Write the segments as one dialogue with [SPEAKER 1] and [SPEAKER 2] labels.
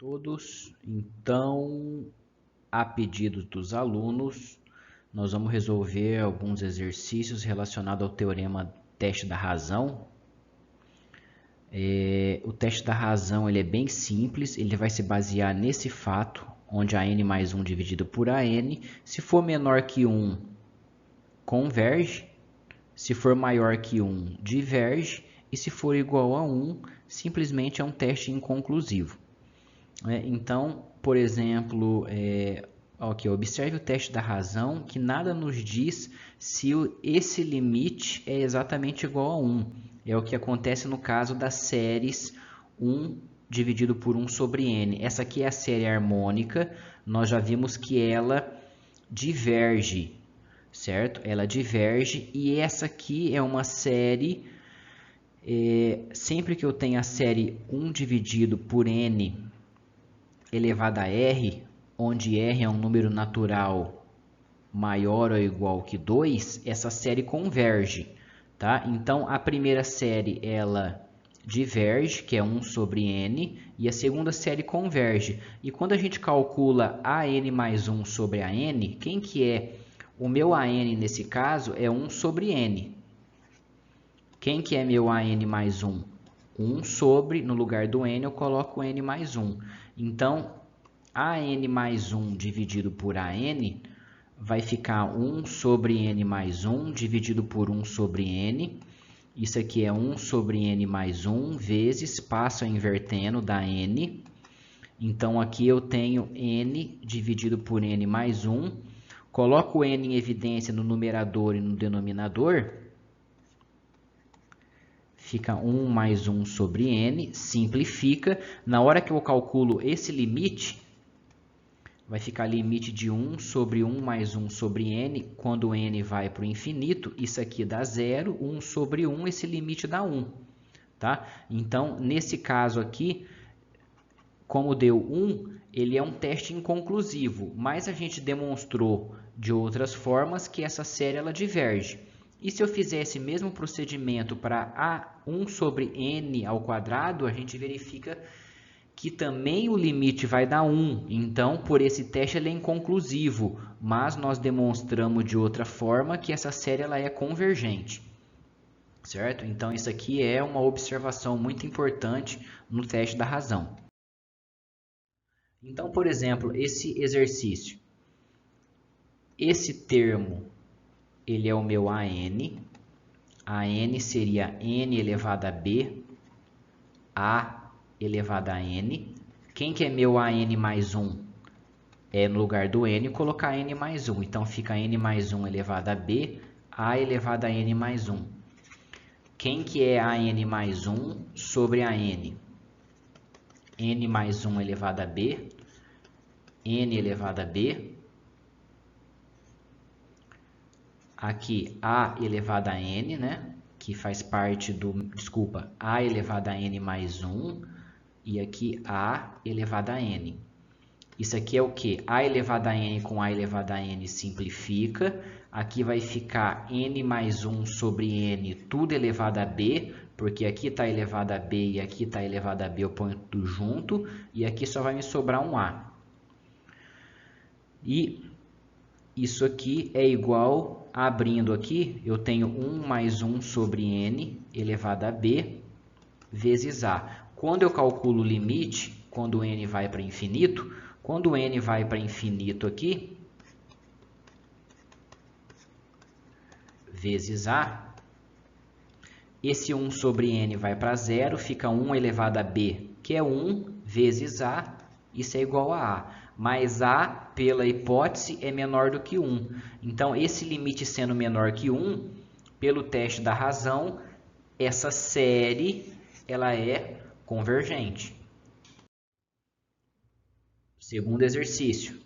[SPEAKER 1] Todos, então, a pedido dos alunos, nós vamos resolver alguns exercícios relacionados ao teorema teste da razão. O teste da razão ele é bem simples, ele vai se basear nesse fato, onde a n mais 1 dividido por an, se for menor que 1, converge, se for maior que 1, diverge, e se for igual a 1, simplesmente é um teste inconclusivo. Então, por exemplo, observe o teste da razão, que nada nos diz se esse limite é exatamente igual a 1. É o que acontece no caso das séries 1 dividido por 1 sobre n. Essa aqui é a série harmônica, nós já vimos que ela diverge, certo? Ela diverge, e essa aqui é uma série, sempre que eu tenho a série 1 dividido por n elevado a r, onde r é um número natural maior ou igual que 2, essa série converge, tá? Então, a primeira série, ela diverge, que é 1 sobre n, e a segunda série converge. E quando a gente calcula an mais 1 sobre an, quem que é? O meu an, nesse caso, é 1 sobre n. Quem que é meu an mais 1? 1 sobre, no lugar do n, eu coloco n mais 1. Então, an mais 1 dividido por an vai ficar 1 sobre n mais 1 dividido por 1 sobre n. Isso aqui é 1 sobre n mais 1 vezes, passo invertendo, dá n. Então, aqui eu tenho n dividido por n mais 1. Coloco o n em evidência no numerador e no denominador. Fica 1 mais 1 sobre n, simplifica. Na hora que eu calculo esse limite, vai ficar limite de 1 sobre 1 mais 1 sobre n, quando n vai para o infinito, isso aqui dá 0, 1 sobre 1, esse limite dá 1. Tá? Então, nesse caso aqui, como deu 1, ele é um teste inconclusivo, mas a gente demonstrou de outras formas que essa série ela diverge. E se eu fizer esse mesmo procedimento para a1 sobre n ao quadrado, a gente verifica que também o limite vai dar 1. Então, por esse teste, ele é inconclusivo, mas nós demonstramos de outra forma que essa série ela é convergente. Certo? Então, isso aqui é uma observação muito importante no teste da razão. Então, por exemplo, esse exercício. Esse termo, ele é o meu AN. AN seria n elevado a b, a elevado a n. Quem que é meu an mais 1? No lugar do n, colocar n mais 1. Então, fica n mais 1 elevado a b, a elevado a n mais 1. Quem que é an mais 1 sobre a n? N mais 1 elevado a b, n elevado a b. Aqui, a elevado a n, né? Que faz parte do... Desculpa, a elevado a n mais 1. E aqui, a elevado a n. Isso aqui é o quê? A elevado a n com a elevado a n simplifica. Aqui vai ficar n mais 1 sobre n, tudo elevado a b, porque aqui está elevado a b e aqui está elevado a b, eu ponho tudo junto. E aqui só vai me sobrar um a. E isso aqui é igual, abrindo aqui, eu tenho 1 mais 1 sobre n elevado a b vezes a. Quando eu calculo o limite, quando n vai para infinito, quando n vai para infinito aqui, vezes a, esse 1 sobre n vai para 0, fica 1 elevado a b, que é 1, vezes a, isso é igual a a. Mas a, pela hipótese, é menor do que 1. Então, esse limite sendo menor que 1, pelo teste da razão, essa série ela é convergente. Segundo exercício.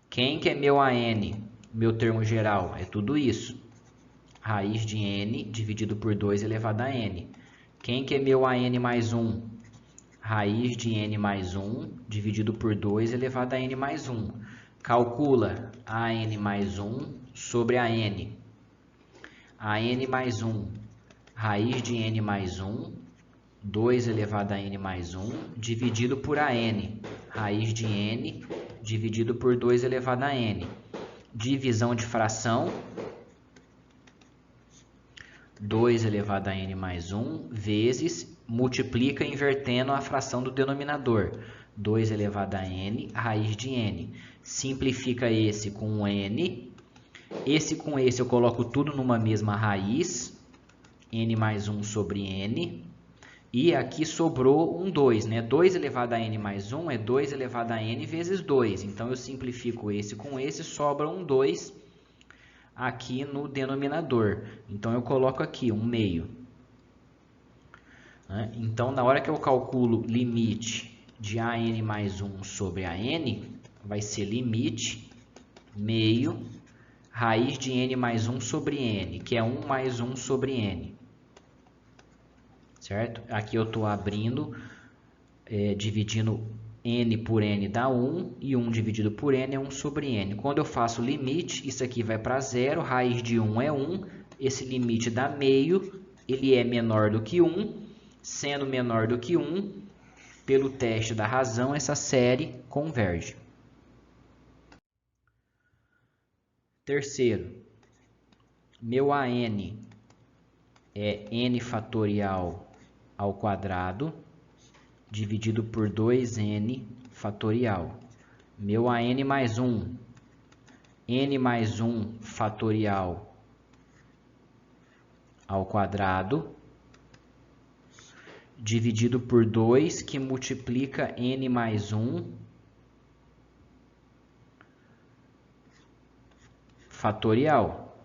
[SPEAKER 1] Quem que é meu AN? Meu termo geral é tudo isso. Raiz de n dividido por 2 elevado a n. Quem que é meu AN mais 1? Raiz de n mais 1 dividido por 2 elevado a n mais 1. Calcula an mais 1 sobre a n. An mais 1, raiz de n mais 1, 2 elevado a n mais 1, dividido por an. raiz de n dividido por 2 elevado a n. Divisão de fração, 2 elevado a n mais 1, vezes, multiplica invertendo a fração do denominador, 2 elevado a n, raiz de n. Simplifica esse com n, esse com esse eu coloco tudo numa mesma raiz, n mais 1 sobre n, e aqui sobrou um 2, né? 2 elevado a n mais 1 é 2 elevado a n vezes 2, então eu simplifico esse com esse, sobra um 2 aqui no denominador. Então, eu coloco aqui um meio. Então, na hora que eu calculo limite de an mais 1 sobre an, vai ser limite meio raiz de n mais 1 sobre n, que é 1 mais 1 sobre n. Certo? Aqui eu estou abrindo, dividindo n por n dá 1, e 1 dividido por n é 1 sobre n. Quando eu faço o limite, isso aqui vai para zero, raiz de 1 é 1, esse limite dá meio, ele é menor do que 1, sendo menor do que 1, pelo teste da razão, essa série converge. Terceiro, meu an é n fatorial ao quadrado, dividido por 2n fatorial. Meu an mais 1, n mais 1 fatorial ao quadrado, dividido por 2, que multiplica n mais 1 fatorial.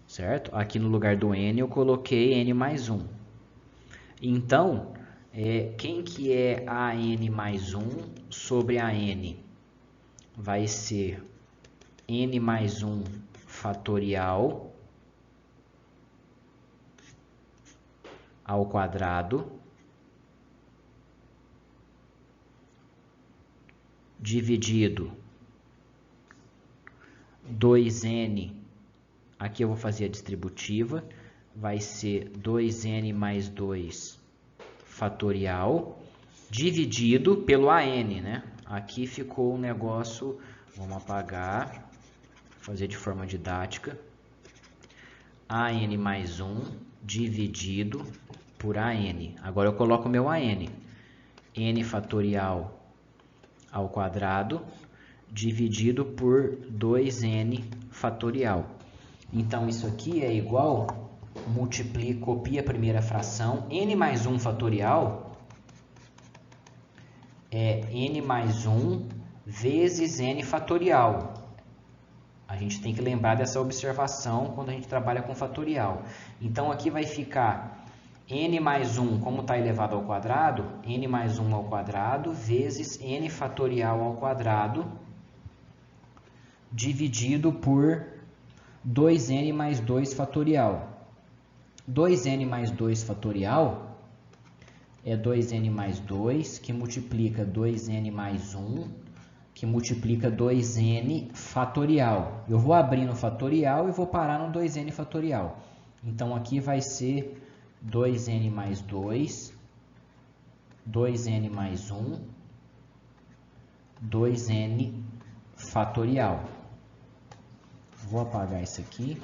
[SPEAKER 1] Certo? Aqui no lugar do n eu coloquei n mais 1. Então, quem que é an mais 1 sobre an? Vai ser n mais 1 fatorial ao quadrado, dividido 2n, aqui eu vou fazer a distributiva, vai ser 2n mais 2 fatorial, dividido pelo an, né? Aqui ficou um negócio, vamos apagar, fazer de forma didática, an mais 1 dividido por an. Agora eu coloco meu an, n fatorial ao quadrado, dividido por 2n fatorial. Então, isso aqui é igual, copia a primeira fração, n mais 1 fatorial é n mais 1 vezes n fatorial. A gente tem que lembrar dessa observação quando a gente trabalha com fatorial. Então, aqui vai ficar n mais 1, como está elevado ao quadrado, n mais 1 ao quadrado vezes n fatorial ao quadrado, dividido por 2n mais 2 fatorial. 2n mais 2 fatorial é 2n mais 2, que multiplica 2n mais 1, que multiplica 2n fatorial. Eu vou abrir no fatorial e vou parar no 2n fatorial. Então, aqui vai ser 2n mais 2, 2n mais 1, 2n fatorial. Vou apagar isso aqui.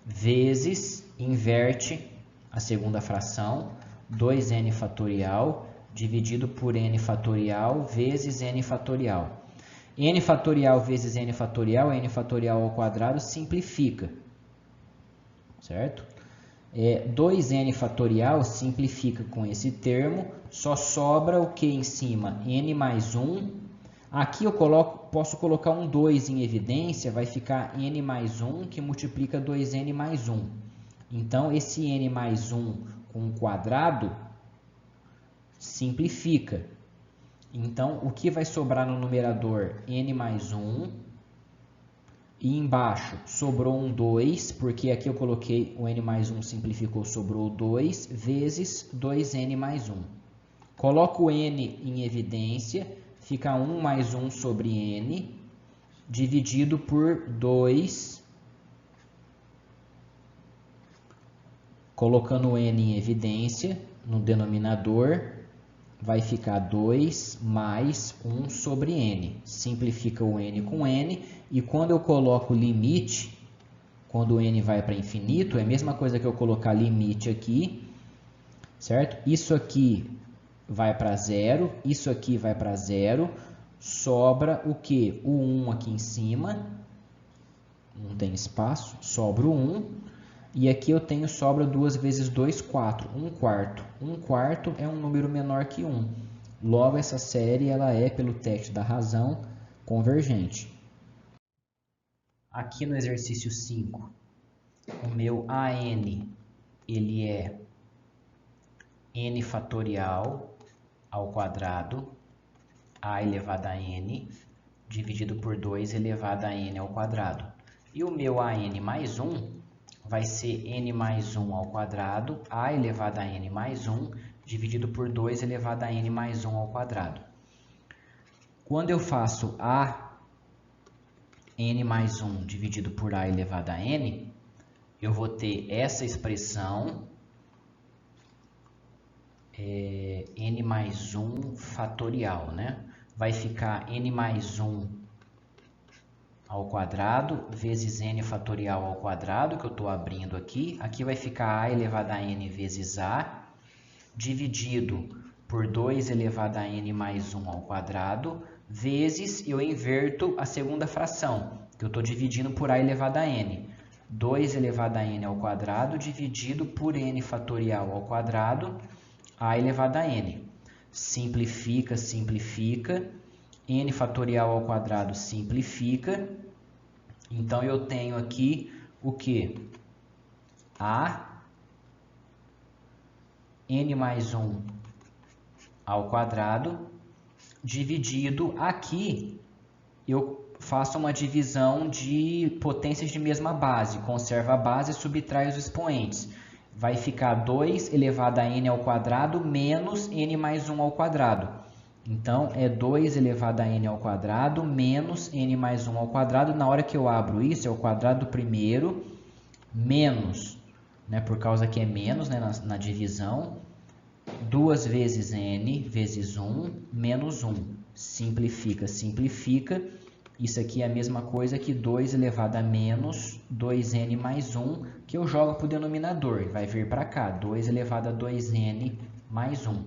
[SPEAKER 1] Vezes, inverte a segunda fração, 2n fatorial dividido por n fatorial vezes n fatorial. N fatorial vezes n fatorial ao quadrado simplifica, certo? 2n fatorial simplifica com esse termo, só sobra o que em cima? N mais 1. Aqui eu posso colocar um 2 em evidência, vai ficar n mais 1, que multiplica 2n mais 1. Então, esse n mais 1 com o quadrado simplifica. Então, o que vai sobrar no numerador? N mais 1. E embaixo sobrou um 2, porque aqui eu coloquei o n mais 1 simplificou, sobrou 2, vezes 2n mais 1. Coloco o n em evidência, fica 1 mais 1 sobre n, dividido por 2 Colocando n em evidência, no denominador, vai ficar 2 mais 1 sobre n. Simplifica o n com n. E quando eu coloco limite, quando o n vai para infinito, é a mesma coisa que eu colocar limite aqui, certo? Isso aqui vai para zero, isso aqui vai para zero. Sobra o que? O 1 aqui em cima. Não tem espaço, sobra o 1. E aqui eu tenho sobra 2 vezes 2, 4, 1 quarto. 1 quarto é um número menor que 1. Logo, essa série ela é, pelo teste da razão, convergente. Aqui no exercício 5, o meu AN ele é n fatorial ao quadrado, a elevado a n, dividido por 2 elevado a n ao quadrado. E o meu AN mais 1 vai ser n mais 1 ao quadrado, a elevado a n mais 1, dividido por 2 elevado a n mais 1 ao quadrado. Quando eu faço a n mais 1 dividido por a elevado a n, eu vou ter essa expressão, n mais 1 fatorial, né? Vai ficar n mais 1 ao quadrado vezes n fatorial ao quadrado, que eu estou abrindo aqui. Aqui vai ficar a elevado a n vezes a, dividido por 2 elevado a n mais 1 ao quadrado, vezes, eu inverto a segunda fração, que eu estou dividindo por a elevado a n. 2 elevado a n ao quadrado, dividido por n fatorial ao quadrado, a elevado a n. Simplifica, simplifica. N fatorial ao quadrado simplifica. Então, eu tenho aqui o que? A n mais 1 ao quadrado, dividido aqui, eu faço uma divisão de potências de mesma base. Conserva a base e subtrai os expoentes. Vai ficar 2 elevado a n ao quadrado menos n mais 1 ao quadrado. Então, é 2 elevado a n ao quadrado menos n mais 1 ao quadrado. Na hora que eu abro isso, é o quadrado do primeiro, menos, né, por causa que é menos, né, na divisão, 2 vezes n vezes 1 menos 1. Simplifica, simplifica. Isso aqui é a mesma coisa que 2 elevado a menos 2n mais 1, que eu jogo para o denominador. Vai vir para cá, 2 elevado a 2n mais 1.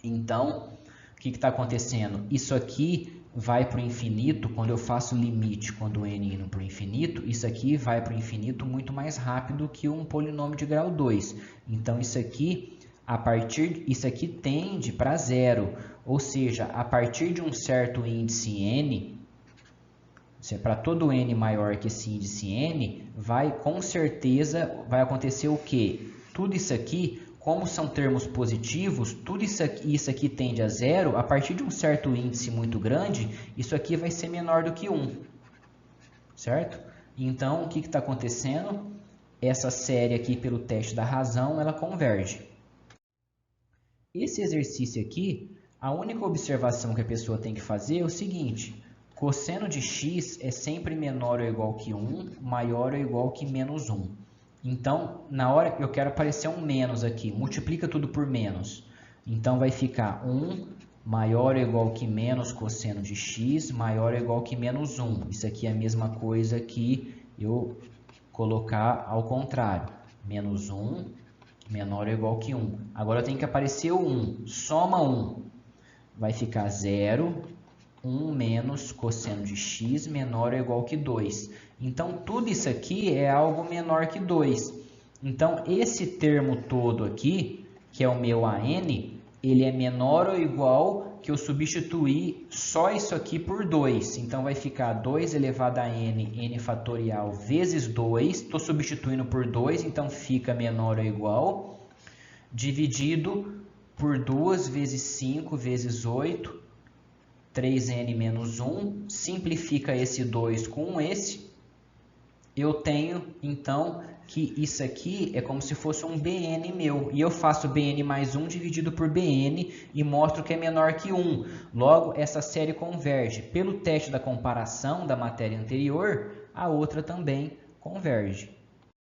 [SPEAKER 1] Então, o que está acontecendo? Isso aqui vai para o infinito, quando eu faço limite, quando o n indo para o infinito, isso aqui vai para o infinito muito mais rápido que um polinômio de grau 2. Então, isso aqui tende para zero, ou seja, a partir de um certo índice n, para todo n maior que esse índice n, com certeza vai acontecer o quê? Tudo isso aqui, como são termos positivos, tudo isso aqui tende a zero. A partir de um certo índice muito grande, isso aqui vai ser menor do que 1. Certo? Então, o que está acontecendo? Essa série aqui, pelo teste da razão, ela converge. Esse exercício aqui, a única observação que a pessoa tem que fazer é o seguinte: cosseno de x é sempre menor ou igual que 1, maior ou igual que menos 1. Então, na hora que eu quero aparecer um menos aqui, multiplica tudo por menos. Então, vai ficar 1 maior ou igual que menos cosseno de x, maior ou igual que menos 1. Isso aqui é a mesma coisa que eu colocar ao contrário. Menos 1 menor ou igual que 1. Agora, eu tenho que aparecer o 1. Soma 1. Vai ficar 0. 1 menos cosseno de x menor ou igual que 2. Então, tudo isso aqui é algo menor que 2. Então, esse termo todo aqui, que é o meu AN, ele é menor ou igual que eu substituir só isso aqui por 2. Então, vai ficar 2 elevado a n fatorial vezes 2. Estou substituindo por 2, então fica menor ou igual. Dividido por 2 vezes 5 vezes 8. 3n menos 1, simplifica esse 2 com esse, eu tenho, então, que isso aqui é como se fosse um bn meu, e eu faço bn mais 1 dividido por bn e mostro que é menor que 1. Logo, essa série converge. Pelo teste da comparação da matéria anterior, a outra também converge.